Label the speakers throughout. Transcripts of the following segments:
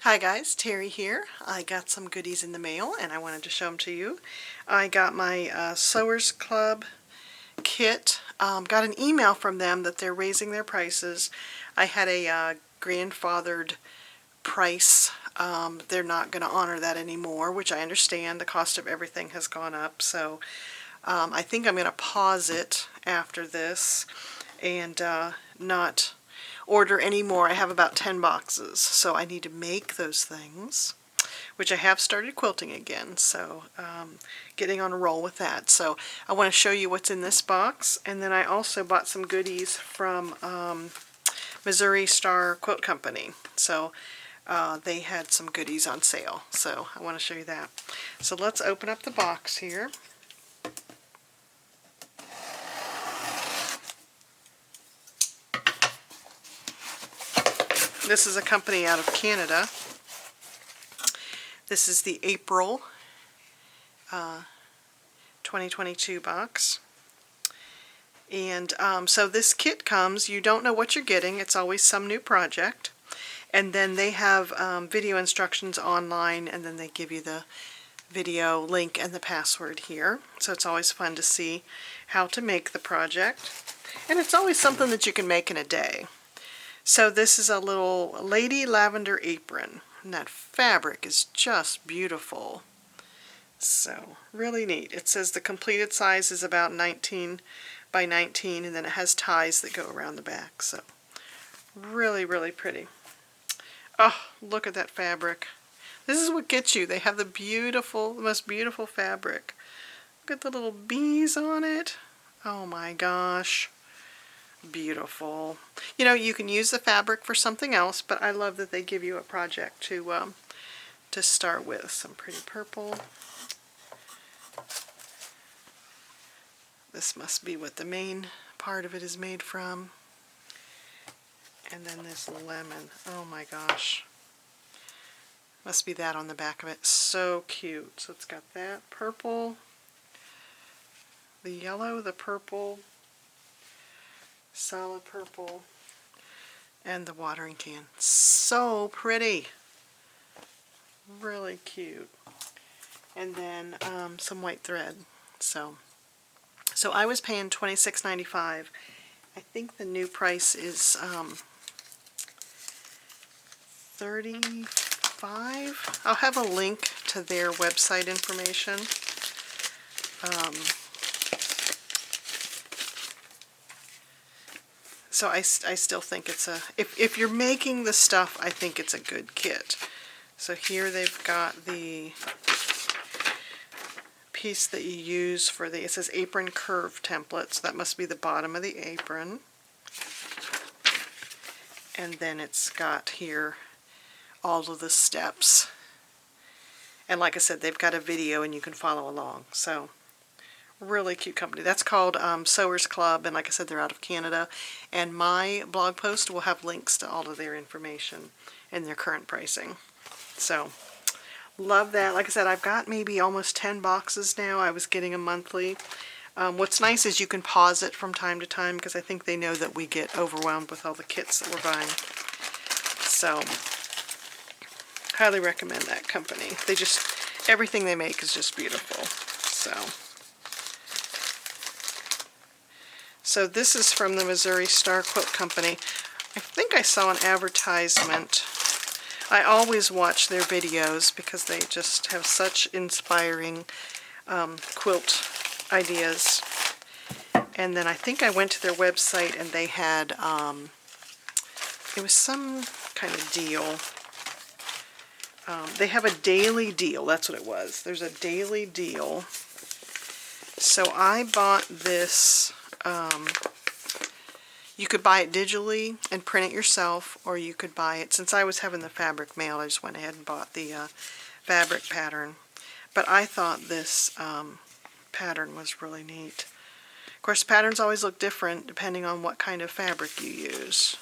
Speaker 1: Hi guys, Terry here. I got some goodies in the mail and I wanted to show them to you. I got my Sewers Club kit. Got an email from them that they're raising their prices. I had a grandfathered price. They're not going to honor that anymore, which I understand. The cost of everything has gone up, so I think I'm going to pause it after this and not order any more. I have about 10 boxes, so I need to make those things, which I have started quilting again, so getting on a roll with that. So I want to show you what's in this box, and then I also bought some goodies from Missouri Star Quilt Company. So they had some goodies on sale, so I want to show you that. So let's open up the box here. This is a company out of Canada. This is the April 2022 box. And so this kit comes, you don't know what you're getting, it's always some new project. And then they have video instructions online, and then they give you the video link and the password here. So it's always fun to see how to make the project. And it's always something that you can make in a day. So this is a little Lady Lavender Apron, and that fabric is just beautiful. So really neat. It says the completed size is about 19 by 19, and then it has ties that go around the back. So really, really pretty. Oh, look at that fabric. This is what gets you. They have the most beautiful fabric. Look at the little bees on it. Oh my gosh. Beautiful. You know, you can use the fabric for something else, but I love that they give you a project to start with. Some pretty purple. This must be what the main part of it is made from. And then this lemon. Oh my gosh. Must be that on the back of it. So cute. So it's got that purple, the yellow, the purple, solid purple, and the watering can. So pretty. Really cute. And then some white thread. So I was paying $26.95. I think the new price is $35. I'll have a link to their website information. So I still think it's a, if you're making the stuff, I think it's a good kit. So here they've got the piece that you use for the, it says apron curve template, so that must be the bottom of the apron. And then it's got here all of the steps. And like I said, they've got a video and you can follow along. So really cute company. That's called Sewers Club, and like I said, they're out of Canada. And my blog post will have links to all of their information and their current pricing. So love that. Like I said, I've got maybe almost 10 boxes now. I was getting a monthly. What's nice is you can pause it from time to time, because I think they know that we get overwhelmed with all the kits that we're buying. So highly recommend that company. They just, everything they make is just beautiful. So this is from the Missouri Star Quilt Company. I think I saw an advertisement. I always watch their videos because they just have such inspiring quilt ideas. And then I think I went to their website and they had, it was some kind of deal. They have a daily deal, that's what it was. There's a daily deal. So I bought this, you could buy it digitally and print it yourself, or you could buy it, since I was having the fabric mailed, I just went ahead and bought the fabric pattern. But I thought this pattern was really neat. Of course, patterns always look different depending on what kind of fabric you use.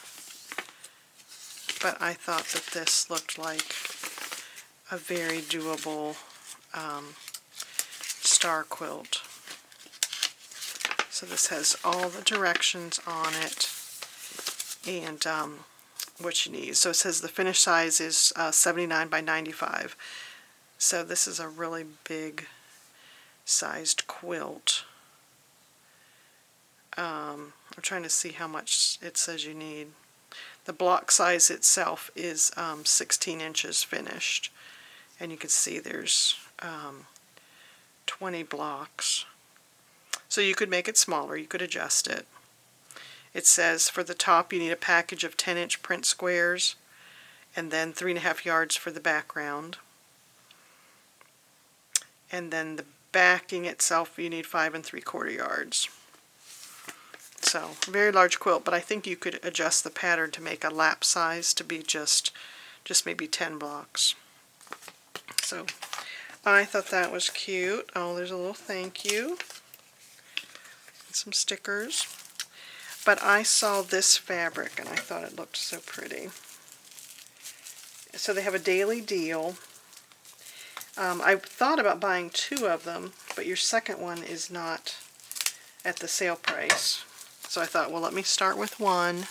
Speaker 1: But I thought that this looked like a very doable star quilt. So this has all the directions on it, and what you need. So it says the finished size is 79 by 95. So this is a really big sized quilt. I'm trying to see how much it says you need. The block size itself is 16 inches finished, and you can see there's 20 blocks. So you could make it smaller, you could adjust it. It says for the top you need a package of 10-inch print squares, and then 3.5 yards for the background. And then the backing itself you need 5 3/4 yards. So, very large quilt, but I think you could adjust the pattern to make a lap size to be just maybe 10 blocks. So, I thought that was cute. Oh, there's a little thank you. And some stickers. But I saw this fabric and I thought it looked so pretty. So they have a daily deal. I thought about buying 2 of them, but your second one is not at the sale price. So I thought, well, let me start with one,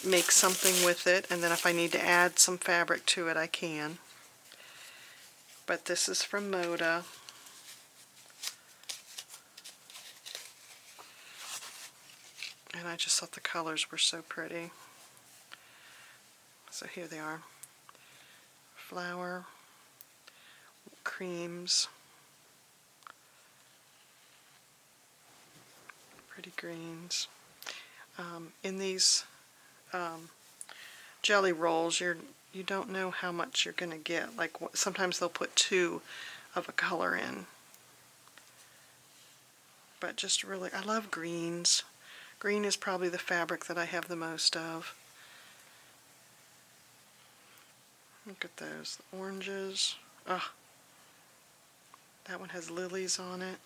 Speaker 1: make something with it, and then if I need to add some fabric to it, I can. But this is from Moda. And I just thought the colors were so pretty. So here they are. Flower, creams, pretty greens. In these jelly rolls, you don't know how much you're going to get. Like sometimes they'll put 2 of a color in. But just really, I love greens. Green is probably the fabric that I have the most of. Look at those, the oranges. Ah, that one has lilies on it.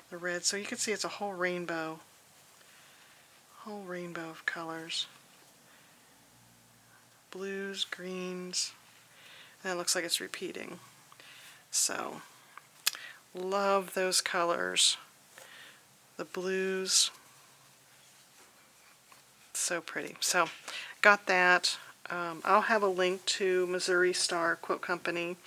Speaker 1: The red, so you can see it's a whole rainbow of colors. Blues, greens, and it looks like it's repeating. So, love those colors. The blues, so pretty. So, got that. I'll have a link to Missouri Star Quilt Company,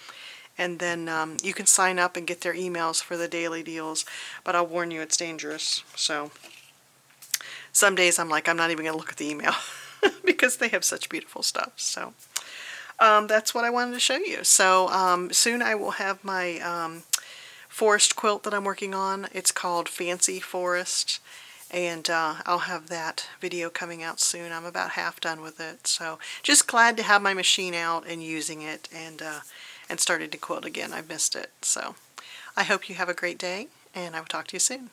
Speaker 1: and then you can sign up and get their emails for the daily deals, but I'll warn you it's dangerous. So some days I'm like, I'm not even going to look at the email because they have such beautiful stuff. So that's what I wanted to show you. So soon I will have my forest quilt that I'm working on. It's called Fancy Forest, and I'll have that video coming out soon. I'm about half done with it, so just glad to have my machine out and using it, and started to quilt again. I've missed it. So I hope you have a great day, and I will talk to you soon.